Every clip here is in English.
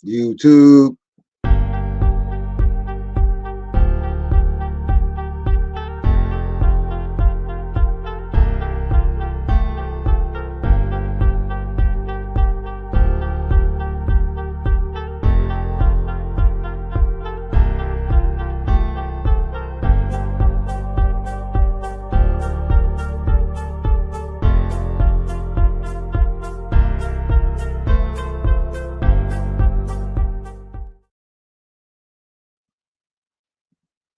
YouTube.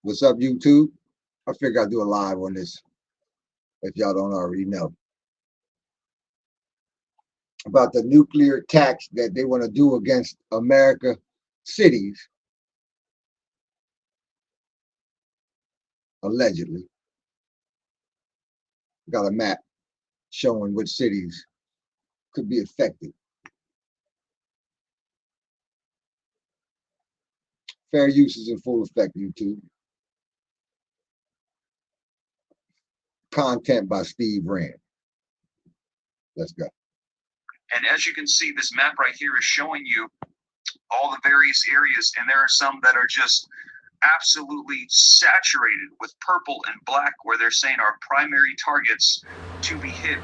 What's up, YouTube? I figure I'll do a live on this if y'all don't already know about the nuclear attacks that they want to do against America cities, allegedly. Got a map showing which cities could be affected. Fair use is in full effect, YouTube. Content by Steve Rand. Let's go. And as you can see, this map right here is showing you all the various areas, and there are some that are just absolutely saturated with purple and black, where they're saying are primary targets to be hit.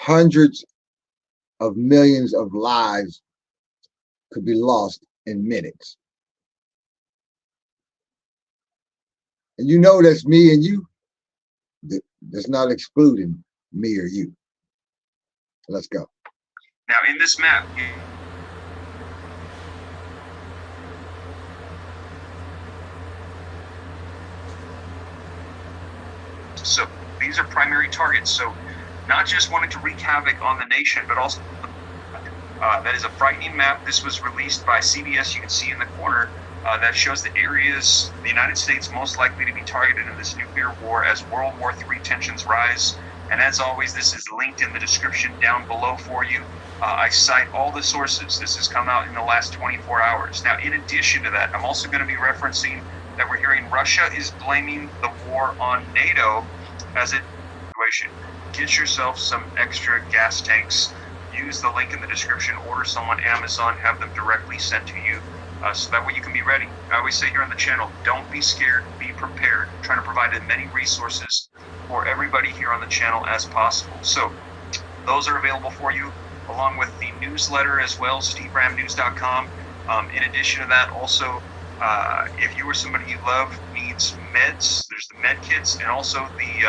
Hundreds of millions of lives could be lost in minutes. And you know that's me and you. That's not excluding me or you. Let's go. Now in this map, so these are primary targets. So not just wanting to wreak havoc on the nation, but also that is a frightening map. This was released by CBS. You can see in the corner that shows the areas the United States most likely to be targeted in this nuclear war as World War III tensions rise. And as always, this is linked in the description down below for you. I cite all the sources. This has come out in the last 24 hours. Now, in addition to that, I'm also going to be referencing that we're hearing Russia is blaming the war on NATO as a situation. Get yourself some extra gas tanks. Use the link in the description. Order some on Amazon. Have them directly sent to you, so that way you can be ready. I always say here on the channel, don't be scared. Be prepared. I'm trying to provide as many resources for everybody here on the channel as possible. So those are available for you, along with the newsletter as well, steveramnews.com. In addition to that, also, if you or somebody you love needs meds, there's the med kits, and also the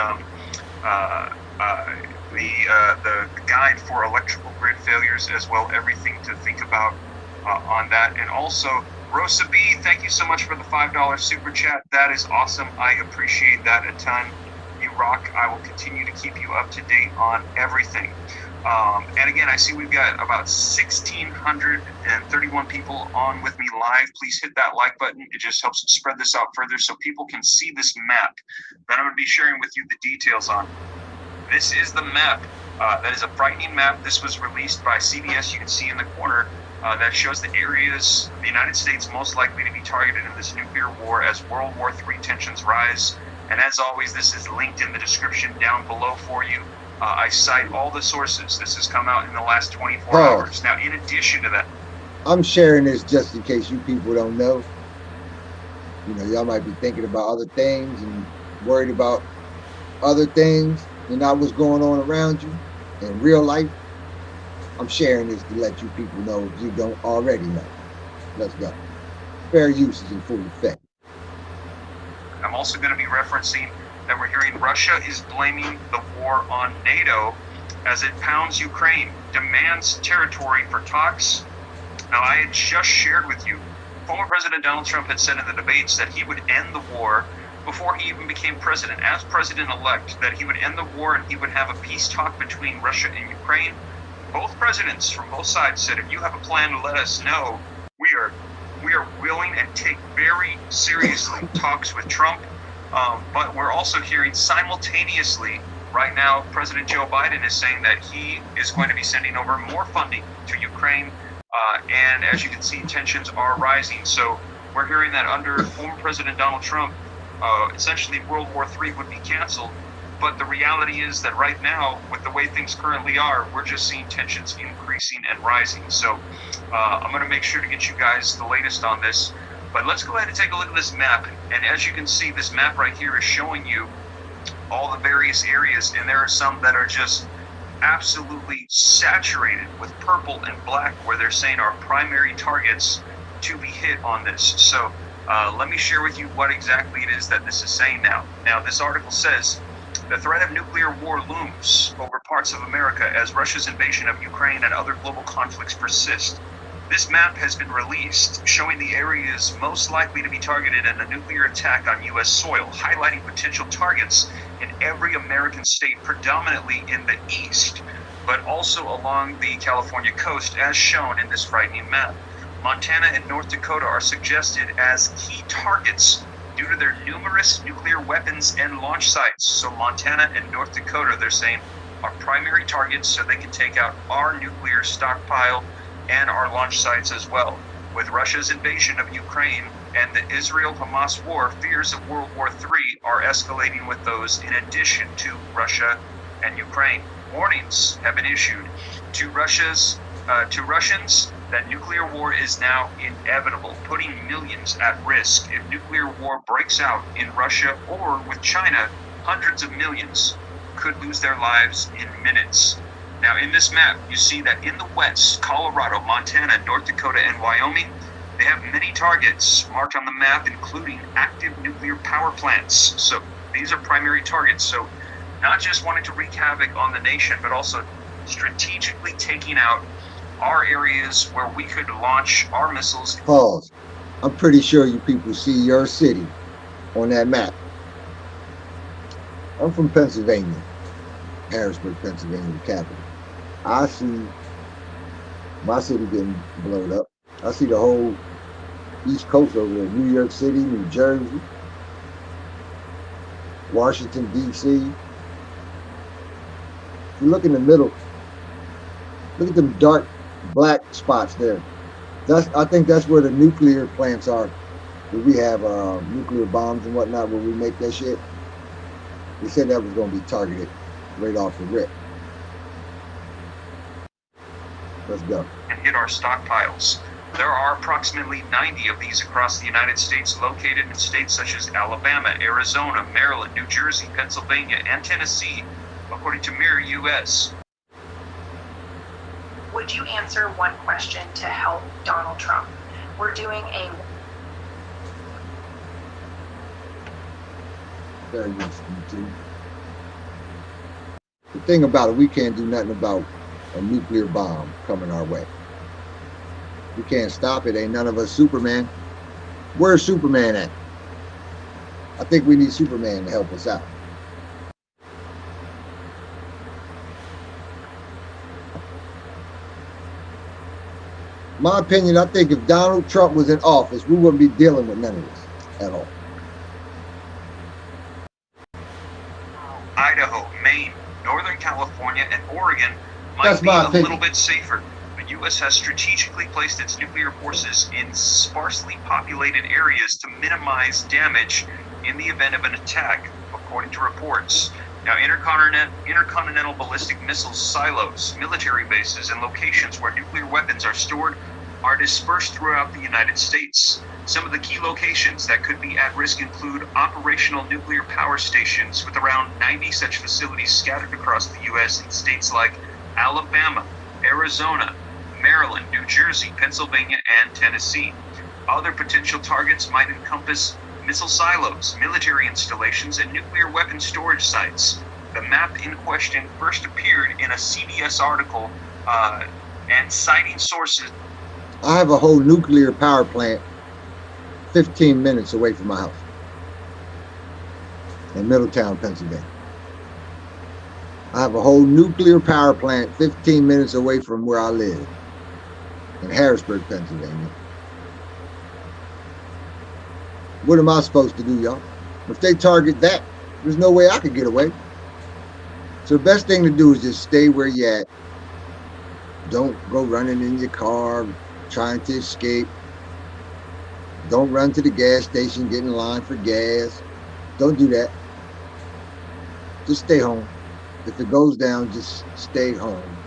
guide for electrical grid failures as well. Everything to think about on that. And also, Rosa B, thank you so much for the $5 super chat. That is awesome. I appreciate that a ton. You rock. I will continue to keep you up to date on everything. And again, I see we've got about 1,631 people on with me live. Please hit that like button. It just helps spread this out further so people can see this map that I'm going to be sharing with you the details on. This is the map. That is a frightening map. This was released by CBS. You can see in the corner that shows the areas the United States most likely to be targeted in this nuclear war as World War III tensions rise. And as always, this is linked in the description down below for you. I cite all the sources. This has come out in the last 24 hours. Now, in addition to that, I'm sharing this just in case you people don't know. You know, y'all might be thinking about other things and worried about other things and not what's going on around you in real life. I'm sharing this to let you people know if you don't already know. Let's go. Fair use is in full effect. I'm also going to be referencing that we're hearing Russia is blaming the war on NATO as it pounds Ukraine, demands territory for talks. Now, I had just shared with you, former President Donald Trump had said in the debates that he would end the war before he even became president, as president-elect, that he would end the war and he would have a peace talk between Russia and Ukraine. Both presidents from both sides said, if you have a plan to let us know, we are willing and take very seriously talks with Trump. But we're also hearing simultaneously right now, President Joe Biden is saying that he is going to be sending over more funding to Ukraine. And as you can see, tensions are rising. So we're hearing that under former President Donald Trump, essentially World War III would be canceled. But the reality is that right now, with the way things currently are, we're just seeing tensions increasing and rising. So I'm going to make sure to get you guys the latest on this. But let's go ahead and take a look at this map. And as you can see, this map right here is showing you all the various areas. And there are some that are just absolutely saturated with purple and black, where they're saying are primary targets to be hit on this. So let me share with you what exactly it is that this is saying now. Now, this article says, the threat of nuclear war looms over parts of America as Russia's invasion of Ukraine and other global conflicts persist. This map has been released, showing the areas most likely to be targeted in a nuclear attack on U.S. soil, highlighting potential targets in every American state, predominantly in the east, but also along the California coast, as shown in this frightening map. Montana and North Dakota are suggested as key targets due to their numerous nuclear weapons and launch sites. So Montana and North Dakota, they're saying, are primary targets so they can take out our nuclear stockpile and our launch sites as well. With Russia's invasion of Ukraine and the Israel-Hamas war, fears of World War III are escalating with those in addition to Russia and Ukraine. Warnings have been issued to Russians that nuclear war is now inevitable, putting millions at risk. If nuclear war breaks out in Russia or with China, hundreds of millions could lose their lives in minutes. Now, in this map, you see that in the west, Colorado, Montana, North Dakota, and Wyoming, they have many targets marked on the map, including active nuclear power plants. So these are primary targets. So not just wanting to wreak havoc on the nation, but also strategically taking out our areas where we could launch our missiles. Pause. I'm pretty sure you people see your city on that map. I'm from Pennsylvania, Harrisburg, Pennsylvania, the capital. I see my city getting blown up. I see the whole East Coast over there, New York City, New Jersey, Washington, D.C. If you look in the middle, look at them dark black spots there. I think that's where the nuclear plants are. Where we have nuclear bombs and whatnot, where we make that shit. They said that was going to be targeted right off the rip. Let's go. And hit our stockpiles. There are approximately 90 of these across the United States, located in states such as Alabama, Arizona, Maryland, New Jersey, Pennsylvania, and Tennessee, according to Mirror US. Would you answer one question to help Donald Trump? We're doing a... Very interesting too. The thing about it, we can't do nothing about a nuclear bomb coming our way. We can't stop it. Ain't none of us Superman. Where's Superman at? I think we need Superman to help us out. My opinion, I think if Donald Trump was in office, we wouldn't be dealing with none of this at all. Idaho, Maine, Northern California, and Oregon might be a little bit safer. The U.S. has strategically placed its nuclear forces in sparsely populated areas to minimize damage in the event of an attack, according to reports. Now, intercontinental ballistic missile silos, military bases, and locations where nuclear weapons are stored are dispersed throughout the United States. Some of the key locations that could be at risk include operational nuclear power stations, with around 90 such facilities scattered across the U.S. in states like Alabama, Arizona, Maryland, New Jersey, Pennsylvania, and Tennessee. Other potential targets might encompass missile silos, military installations, and nuclear weapon storage sites. The map in question first appeared in a CBS article and citing sources. I have a whole nuclear power plant 15 minutes away from my house in Middletown, Pennsylvania. I have a whole nuclear power plant 15 minutes away from where I live in Harrisburg, Pennsylvania. What am I supposed to do, y'all? If they target that, there's no way I could get away. So the best thing to do is just stay where you're at. Don't go running in your car, trying to escape. Don't run to the gas station, get in line for gas. Don't do that. Just stay home. If it goes down, just stay home.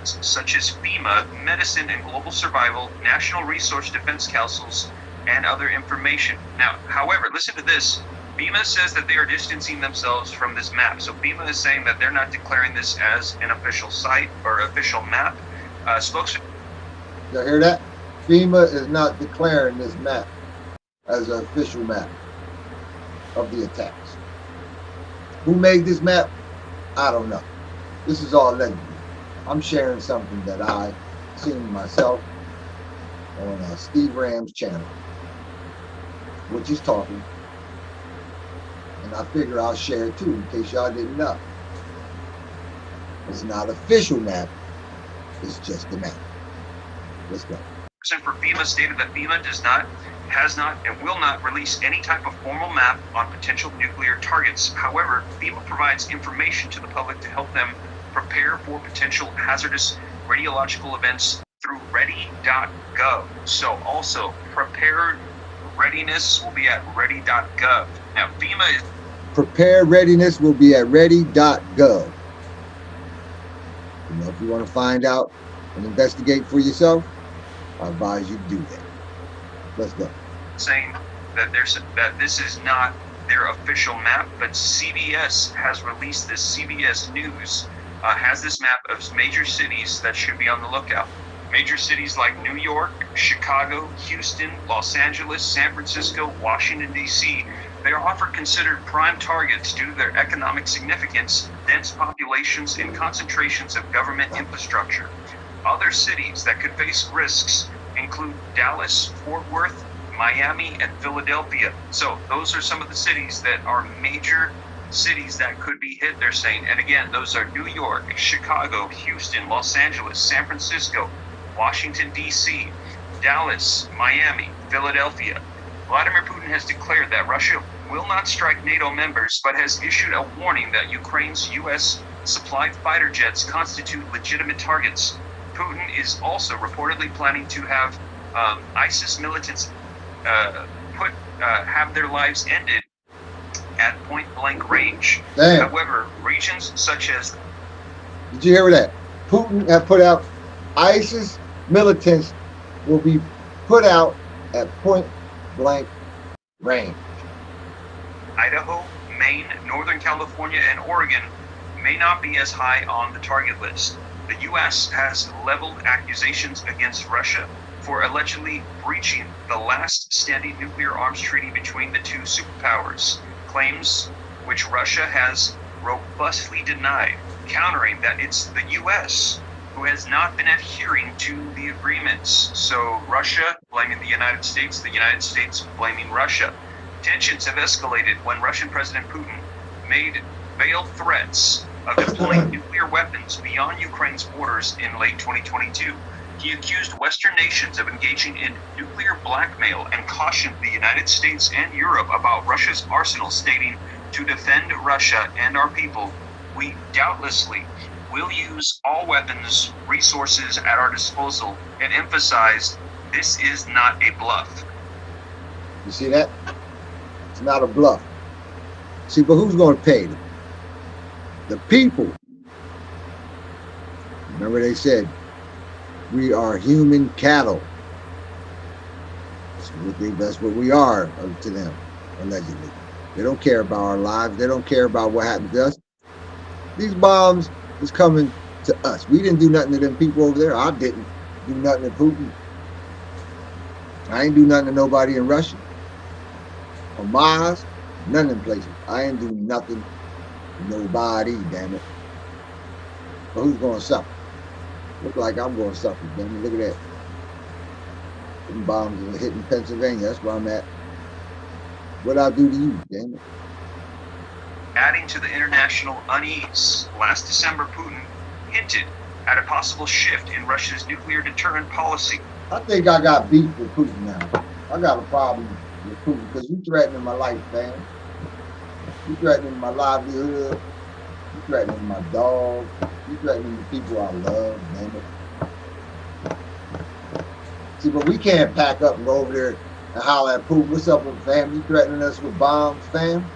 Such as FEMA, Medicine and Global Survival, National Resource Defense Councils, and other information. Now, however, listen to this. FEMA says that they are distancing themselves from this map. So FEMA is saying that they're not declaring this as an official site or official map. Spokesman. Y'all hear that? FEMA is not declaring this map as an official map of the attacks. Who made this map? I don't know. This is all legend. I'm sharing something that I seen myself on Steve Ram's channel, which is talking, and I figure I'll share it too in case y'all didn't know. It's not official map, it's just a map. Let's go. For FEMA stated that FEMA has not, and will not release any type of formal map on potential nuclear targets. However, FEMA provides information to the public to help them prepare for potential hazardous radiological events through ready.gov. So also, prepared readiness will be at ready.gov. Now, FEMA is... Prepared readiness will be at ready.gov. You know, if you want to find out and investigate for yourself, I advise you to do that. Let's go. Saying that this is not their official map, but CBS has released this. CBS News has this map of major cities that should be on the lookout. Major cities like New York, Chicago, Houston, Los Angeles, San Francisco, Washington, D.C. They are often considered prime targets due to their economic significance, dense populations, and concentrations of government infrastructure. Other cities that could face risks include Dallas, Fort Worth, Miami, and Philadelphia. So those are some of the cities that are major cities that could be hit, they're saying. And again, those are New York, Chicago, Houston, Los Angeles, San Francisco, Washington, D.C., Dallas, Miami, Philadelphia. Vladimir Putin has declared that Russia will not strike NATO members, but has issued a warning that Ukraine's U.S. supplied fighter jets constitute legitimate targets. Putin is also reportedly planning to have ISIS militants have their lives ended at point-blank range. Damn. However, regions such as... Did you hear that? Putin have put out ISIS militants will be put out at point-blank range. Idaho, Maine, Northern California, and Oregon may not be as high on the target list. The U.S. has leveled accusations against Russia for allegedly breaching the last standing nuclear arms treaty between the two superpowers, claims which Russia has robustly denied, countering that it's the U.S. who has not been adhering to the agreements. So Russia blaming the United States blaming Russia. Tensions have escalated when Russian President Putin made veiled threats of deploying nuclear weapons beyond Ukraine's borders in late 2022. He accused Western nations of engaging in nuclear blackmail and cautioned the United States and Europe about Russia's arsenal, stating, "To defend Russia and our people, we doubtlessly will use all weapons, resources at our disposal," and emphasized, "This is not a bluff." You see that? It's not a bluff. See, but who's going to pay them? The people. Remember they said, we are human cattle. That's what we are to them, allegedly. They don't care about our lives. They don't care about what happened to us. These bombs is coming to us. We didn't do nothing to them people over there. I didn't do nothing to Putin. I ain't do nothing to nobody in Russia or Mars, none of them places. I ain't do nothing to nobody, damn it. But who's going to suffer? Look like I'm going to suffer, damn it. Look at that. Them bombs are hitting Pennsylvania. That's where I'm at. What I do to you, damn it? Adding to the international unease, last December, Putin hinted at a possible shift in Russia's nuclear deterrent policy. I think I got beef with Putin now. I got a problem with Putin because you threatening my life, man. You threatening my livelihood. You threatening my dog. You threatening the people I love, damn it. See, but we can't pack up and go over there and holler at Putin. What's up with fam? You threatening us with bombs, fam?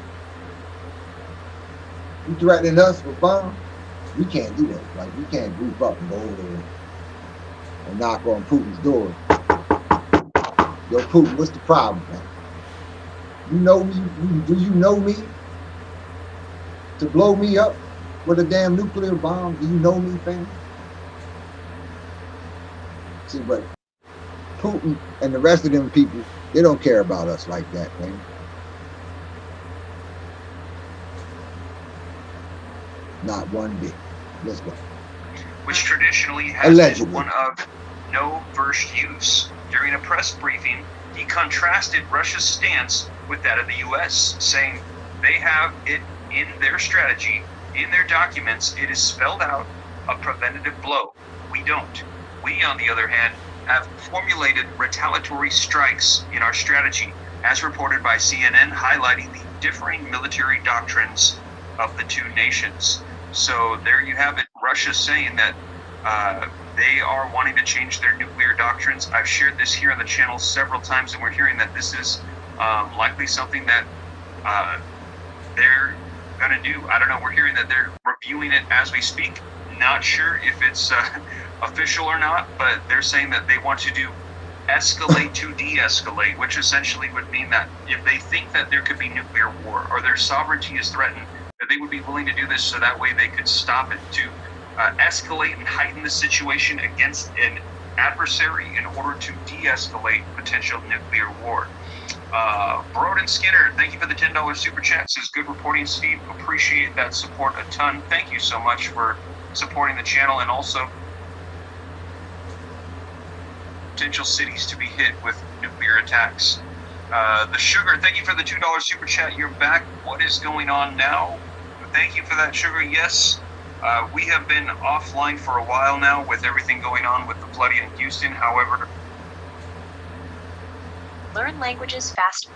You threatening us with bombs? We can't do that. Like, we can't group up and go over there and knock on Putin's door. Yo, Putin, what's the problem, man? You know me? Do you know me? To blow me up with a damn nuclear bomb? Do you know me, fam? See, but Putin and the rest of them people, they don't care about us like that, man. Not one bit. Let's go. Which traditionally has been one of no first use. During a press briefing, he contrasted Russia's stance with that of the U.S., saying they have it in their strategy, in their documents, it is spelled out a preventative blow. We don't. We, on the other hand, have formulated retaliatory strikes in our strategy, as reported by CNN, highlighting the differing military doctrines of the two nations. So there you have it, Russia saying that they are wanting to change their nuclear doctrines. I've shared this here on the channel several times, and we're hearing that this is likely something that they're going to do. I don't know. We're hearing that they're reviewing it as we speak. Not sure if it's official or not, but they're saying that they want to do escalate to de-escalate, which essentially would mean that if they think that there could be nuclear war or their sovereignty is threatened, that they would be willing to do this so that way they could stop it, to escalate and heighten the situation against an adversary in order to de-escalate potential nuclear war. Broden Skinner, thank you for the $10 super chat. Says good reporting, Steve. Appreciate that support a ton. Thank you so much for supporting the channel, and also potential cities to be hit with nuclear attacks. The Sugar, thank you for the $2 super chat. You're back. What is going on now? Thank you for that, Sugar. Yes, we have been offline for a while now with everything going on with the flooding in Houston. However, learn languages fast.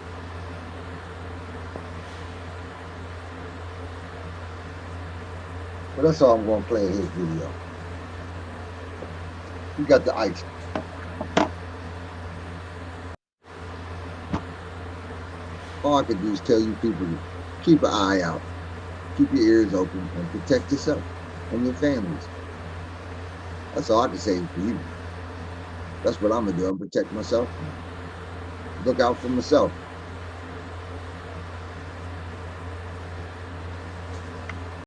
Well, that's all I'm going to play in his video. He got the ice. All I can do is tell you people to keep an eye out, keep your ears open, and protect yourself and your families. That's all I can say for you. That's what I'm going to do. I'm going to protect myself. Look out for myself.